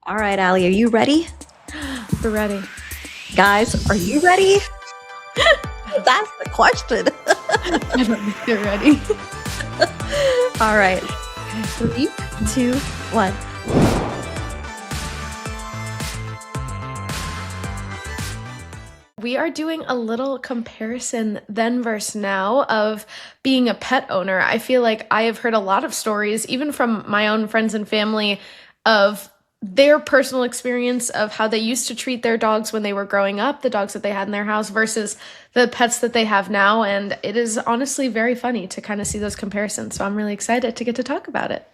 All right, Allie, are you ready? We're ready. Guys, are you ready? That's the question. I don't think they're ready. All right, 3, 2, 1. We are doing a little comparison then versus now of being a pet owner. I feel like I have heard a lot of stories, even from my own friends and family, of their personal experience of how they used to treat their dogs when they were growing up, the dogs that they had in their house versus the pets that they have now. And it is honestly very funny to kind of see those comparisons. So I'm really excited to get to talk about it.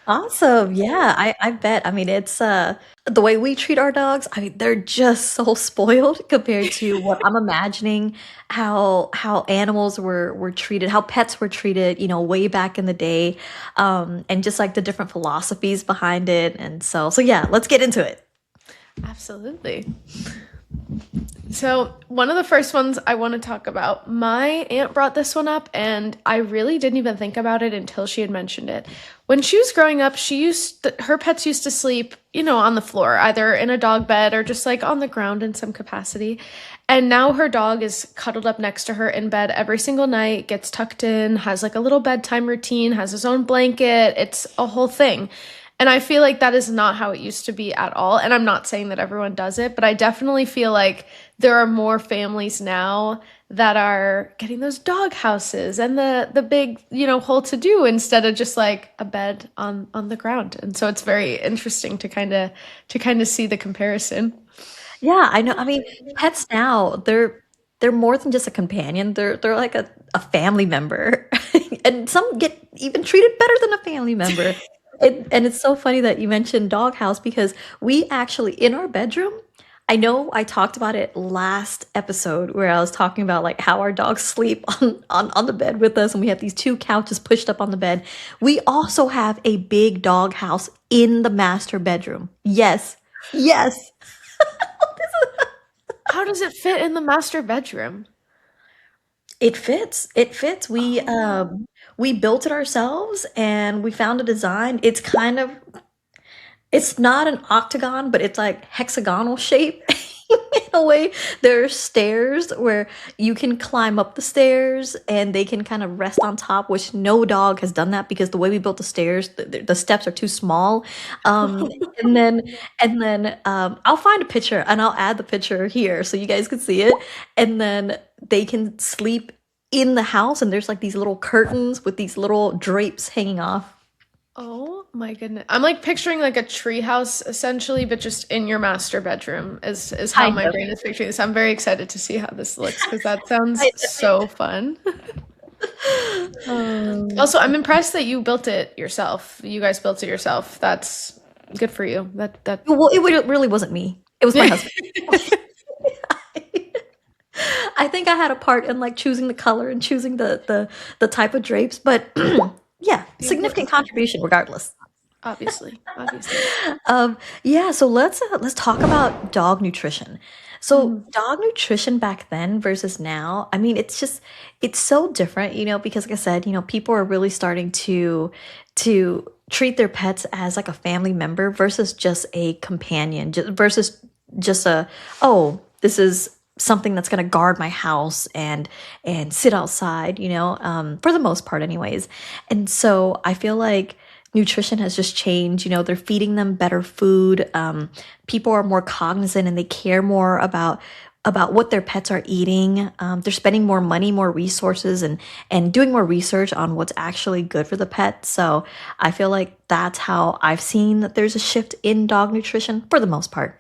Awesome. Yeah, I bet. I mean, it's the way we treat our dogs. I mean, they're just so spoiled compared to what I'm imagining how animals were treated, how pets were treated, way back in the day. And just like the different philosophies behind it. And so yeah, let's get into it. Absolutely. So, one of the first ones I want to talk about, my aunt brought this one up, and I really didn't even think about it until she had mentioned it. When she was growing up, her pets used to sleep, on the floor, either in a dog bed or just like on the ground in some capacity. And now her dog is cuddled up next to her in bed every single night, gets tucked in, has like a little bedtime routine, has his own blanket. It's a whole thing. And I feel like that is not how it used to be at all. And I'm not saying that everyone does it, but I definitely feel like there are more families now that are getting those dog houses and the big, whole to do instead of just like a bed on the ground. And so it's very interesting to kind of see the comparison. Yeah, I know. I mean, pets now, they're more than just a companion. They're like a family member. And some get even treated better than a family member. And it's so funny that you mentioned doghouse because we actually in our bedroom, I know I talked about it last episode where I was talking about like how our dogs sleep on the bed with us and we have these two couches pushed up on the bed. We also have a big doghouse in the master bedroom. Yes. Yes. How does it fit in the master bedroom? It fits. It fits. Oh. We built it ourselves and we found a design. It's not an octagon, but it's like hexagonal shape in a way. There are stairs where you can climb up the stairs and they can kind of rest on top, which no dog has done that because the way we built the stairs, the steps are too small. Um, and then I'll find a picture and I'll add the picture here so you guys can see it. And then they can sleep in the house and there's like these little curtains with these little drapes hanging off. Oh my goodness. I'm like picturing like a treehouse essentially, but just in your master bedroom is how Kind my of. brain is picturing this. I'm very excited to see how this looks because that sounds Kind so fun. of. Also, I'm impressed that you built it yourself. You guys built it yourself. That's good for you. That Well, really wasn't me. It was my husband. I think I had a part in like choosing the color and choosing the type of drapes, but yeah, significant contribution regardless. obviously. Yeah, so let's talk about dog nutrition. So Mhm. dog nutrition back then versus now, I mean, it's so different, because like I said, people are really starting to treat their pets as like a family member versus just a companion, versus just oh, this is something that's going to guard my house and sit outside, for the most part anyways. And so I feel like nutrition has just changed. They're feeding them better food. People are more cognizant and they care more about what their pets are eating. They're spending more money, more resources, and doing more research on what's actually good for the pet. So I feel like that's how I've seen that there's a shift in dog nutrition for the most part.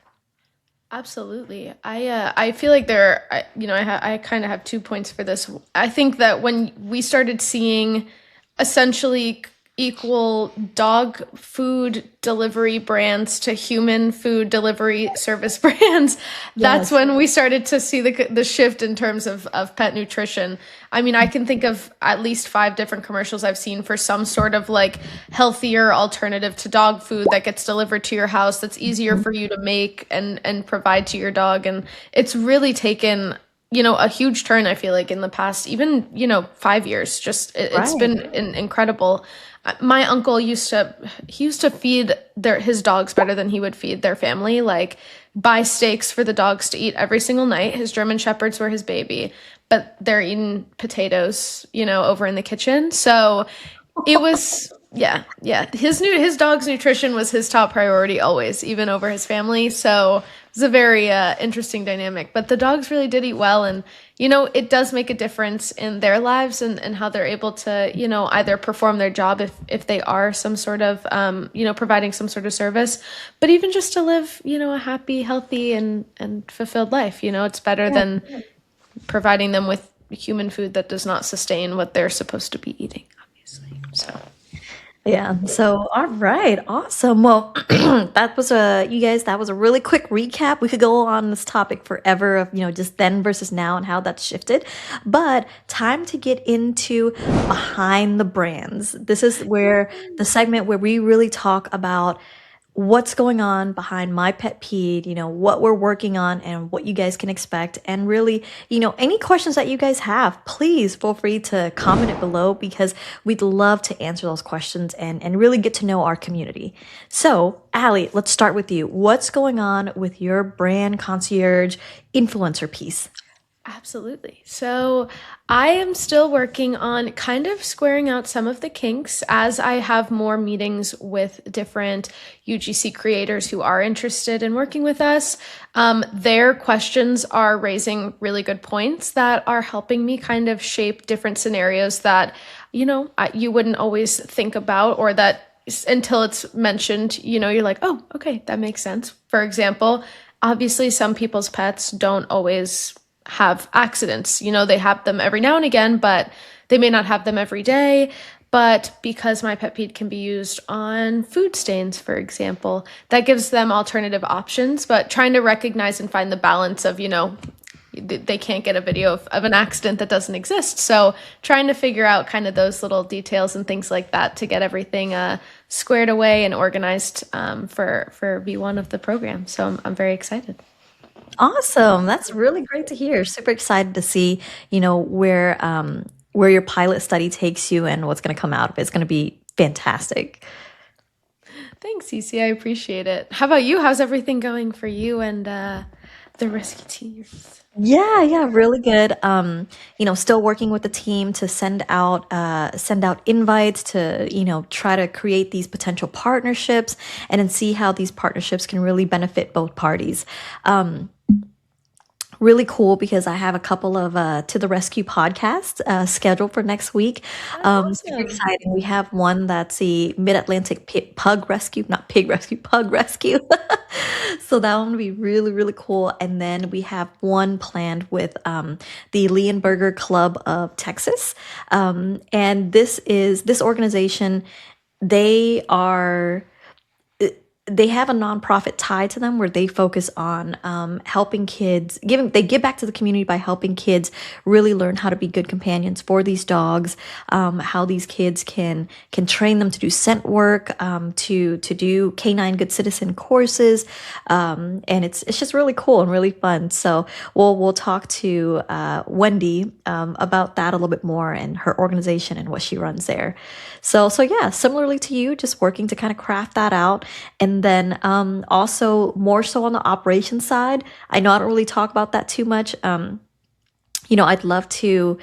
Absolutely. I feel like I kind of have 2 points for this. I think that when we started seeing essentially equal dog food delivery brands to human food delivery service brands, that's Yes. when we started to see the shift in terms of pet nutrition. I mean, I can think of at least five different commercials I've seen for some sort of like healthier alternative to dog food that gets delivered to your house that's easier for you to make and provide to your dog. And it's really taken a huge turn, I feel like, in the past, even, 5 years. Just it's Right. been incredible. My uncle he used to feed his dogs better than he would feed their family. Like, buy steaks for the dogs to eat every single night. His German shepherds were his baby, but they're eating potatoes, over in the kitchen. So it was, yeah, yeah. His dog's nutrition was his top priority always, even over his family. So it was a very interesting dynamic. But the dogs really did eat well, and it does make a difference in their lives, and how they're able to either perform their job if they are some sort of providing some sort of service, but even just to live a happy, healthy, and fulfilled life. It's better Yeah. than providing them with human food that does not sustain what they're supposed to be eating, obviously. So. Yeah. So, all right. Awesome. Well, you guys, that was a really quick recap. We could go on this topic forever of, just then versus now and how that's shifted. But time to get into behind the brands. This is where the segment where we really talk about what's going on behind my pet peeve, what we're working on and what you guys can expect. And really, any questions that you guys have, please feel free to comment it below because we'd love to answer those questions and really get to know our community. So, Allie, let's start with you. What's going on with your brand concierge influencer piece? Absolutely. So I am still working on kind of squaring out some of the kinks as I have more meetings with different UGC creators who are interested in working with us. Their questions are raising really good points that are helping me kind of shape different scenarios that, you wouldn't always think about, or that until it's mentioned, you're like, oh, okay, that makes sense. For example, obviously some people's pets don't always have accidents. They have them every now and again, but they may not have them every day. But because my pet peed can be used on food stains, for example, that gives them alternative options. But trying to recognize and find the balance of, they can't get a video of an accident that doesn't exist. So trying to figure out kind of those little details and things like that to get everything squared away and organized for V1 of the program. So I'm very excited. Awesome. That's really great to hear. Super excited to see, where your pilot study takes you and what's going to come out of it. It's going to be fantastic. Thanks, Cece. I appreciate it. How about you? How's everything going for you and the Rescuteers? Yeah, yeah, really good. Still working with the team to send out invites to, try to create these potential partnerships and then see how these partnerships can really benefit both parties. Really cool because I have a couple of To the Rescue podcasts scheduled for next week. Oh, Super awesome. exciting. We have one that's the Mid-Atlantic Pug Rescue, not Pig Rescue, Pug Rescue. So that one will be really, really cool. And then we have one planned with the Leonberger Club of Texas. And this organization, they are they have a nonprofit tied to them where they focus on helping kids they give back to the community by helping kids really learn how to be good companions for these dogs, how these kids can train them to do scent work, to do canine good citizen courses, and it's just really cool and really fun. So we'll talk to Wendy about that a little bit more and her organization and what she runs there. So yeah, similarly to you, just working to kind of craft that out. And then also more so on the operations side, I know I don't really talk about that too much. I'd love to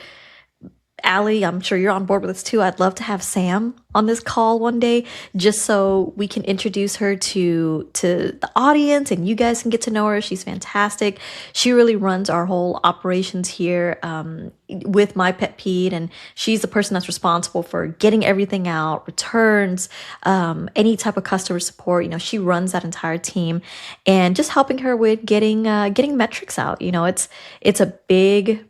Allie, I'm sure you're on board with this too. I'd love to have Sam on this call one day, just so we can introduce her to the audience and you guys can get to know her. She's fantastic. She really runs our whole operations here with My Pet Pete, and she's the person that's responsible for getting everything out, returns, any type of customer support. She runs that entire team, and just helping her with getting metrics out. It's a big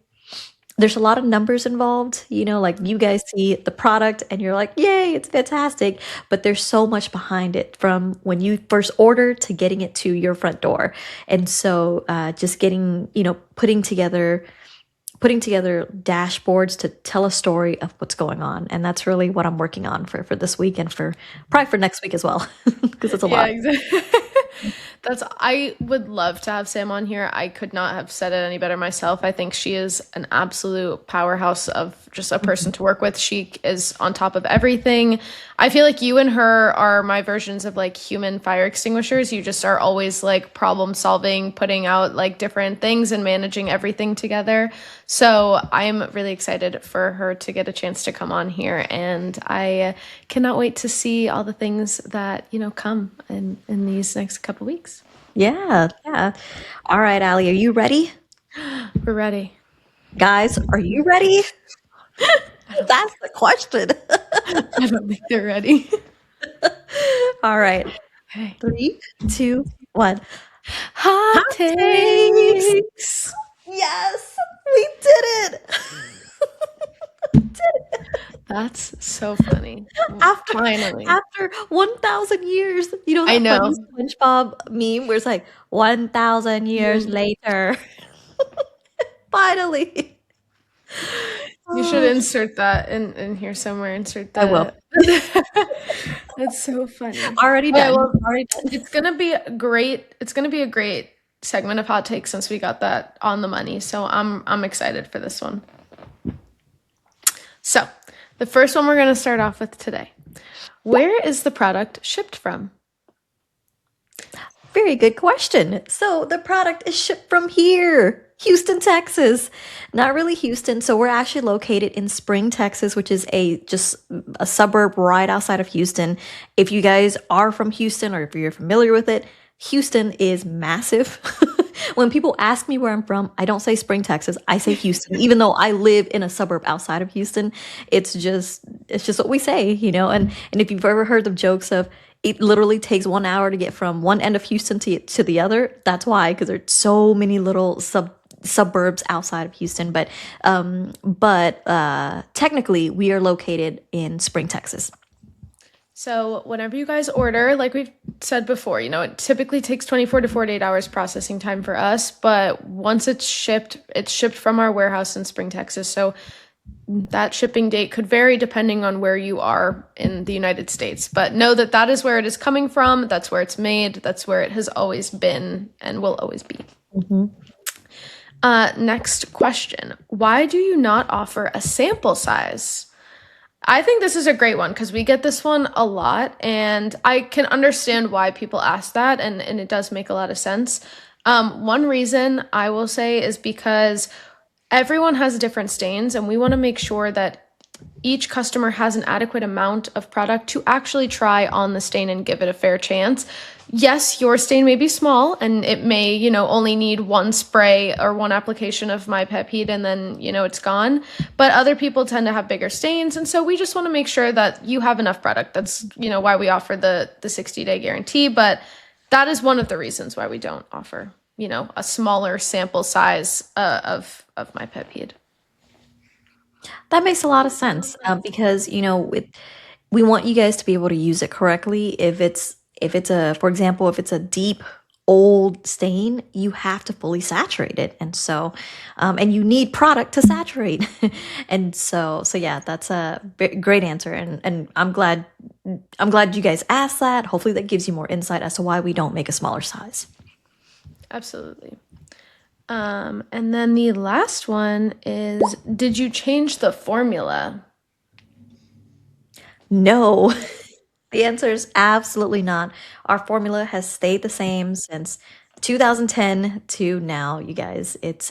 there's a lot of numbers involved, like you guys see the product and you're like, yay, it's fantastic. But there's so much behind it from when you first order to getting it to your front door. And so just getting, putting together dashboards to tell a story of what's going on. And that's really what I'm working on for this week and for probably for next week as well, because it's a Yeah, lot. exactly. I would love to have Sam on here. I could not have said it any better myself. I think she is an absolute powerhouse of just a person to work with. She is on top of everything. I feel like you and her are my versions of like human fire extinguishers. You just are always like problem solving, putting out like different things and managing everything together. So I'm really excited for her to get a chance to come on here, and I cannot wait to see all the things that, come in these next couple weeks. Yeah, yeah. All right, Allie, are you ready? We're ready. Guys, are you ready? That's the question. I don't think they're ready. All right. Okay. 3, 2, 1. Hot Hot takes. takes. Yes, we did it. That's so funny. After Finally. after 1,000 years, I that know. funny SpongeBob meme where it's like 1,000 years later. Finally. You should Oh, insert that in here somewhere. Insert I will. That's so funny. Already Okay, done. well, Already done. it's gonna be great. It's gonna be a great segment of hot takes since we got that on the money. So I'm excited for this one. So the first one we're gonna start off with today. Where is the product shipped from? Very good question. So the product is shipped from here, Houston, Texas. Not really Houston. So we're actually located in Spring, Texas, which is just a suburb right outside of Houston. If you guys are from Houston or if you're familiar with it, Houston is massive. When people ask me where I'm from, I don't say Spring, Texas. I say Houston, even though I live in a suburb outside of Houston. It's just what we say. And if you've ever heard the jokes of it literally takes 1 hour to get from one end of Houston to the other, that's why, because there's so many little suburbs outside of Houston. But technically, we are located in Spring, Texas. So whenever you guys order, like we've said before, it typically takes 24 to 48 hours processing time for us. But once it's shipped from our warehouse in Spring, Texas. So that shipping date could vary depending on where you are in the United States. But know that that is where it is coming from. That's where it's made. That's where it has always been and will always be. Next question. Why do you not offer a sample size? I think this is a great one because we get this one a lot, and I can understand why people ask that, and it does make a lot of sense. One reason I will say is because everyone has different stains, and we want to make sure that each customer has an adequate amount of product to actually try on the stain and give it a fair chance. Yes, your stain may be small and it may, only need one spray or one application of my Pepide and then, it's gone. But other people tend to have bigger stains. And so we just want to make sure that you have enough product. That's, why we offer the 60-day guarantee. But that is one of the reasons why we don't offer, a smaller sample size of my Pepide. That makes a lot of sense because we want you guys to be able to use it correctly. For example, if it's a deep old stain, you have to fully saturate it, and you need product to saturate, and so yeah, that's a great answer, and I'm glad you guys asked that. Hopefully, that gives you more insight as to why we don't make a smaller size. Absolutely. And then the last one is, did you change the formula? No. The answer is absolutely not. Our formula has stayed the same since 2010 to now, you guys. It's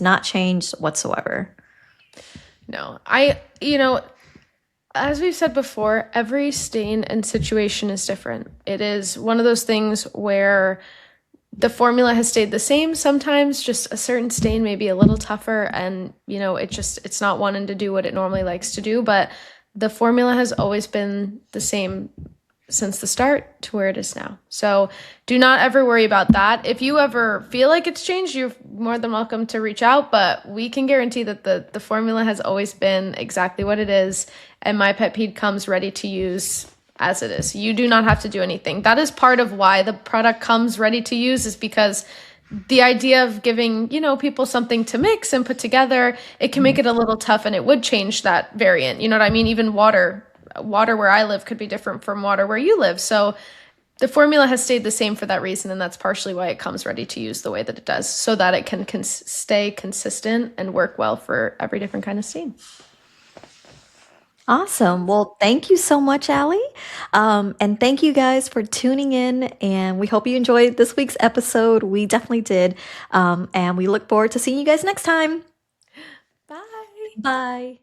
not changed whatsoever. No, as we've said before, every stain and situation is different. It is one of those things where the formula has stayed the same. Sometimes just a certain stain may be a little tougher and, it's not wanting to do what it normally likes to do, but the formula has always been the same since the start to where it is now. So do not ever worry about that. If you ever feel like it's changed, you're more than welcome to reach out, but we can guarantee that the formula has always been exactly what it is, and my Pepide comes ready to use as it is. You do not have to do anything. That is part of why the product comes ready to use, is because the idea of giving, people something to mix and put together, it can make it a little tough, and it would change that variant. You know what I mean? Even water where I live could be different from water where you live. So The formula has stayed the same for that reason, and that's partially why it comes ready to use the way that it does, so that it can stay consistent and work well for every different kind of stain. Awesome. Well, thank you so much, Allie. And thank you guys for tuning in. And we hope you enjoyed this week's episode. We definitely did. And we look forward to seeing you guys next time. Bye. Bye.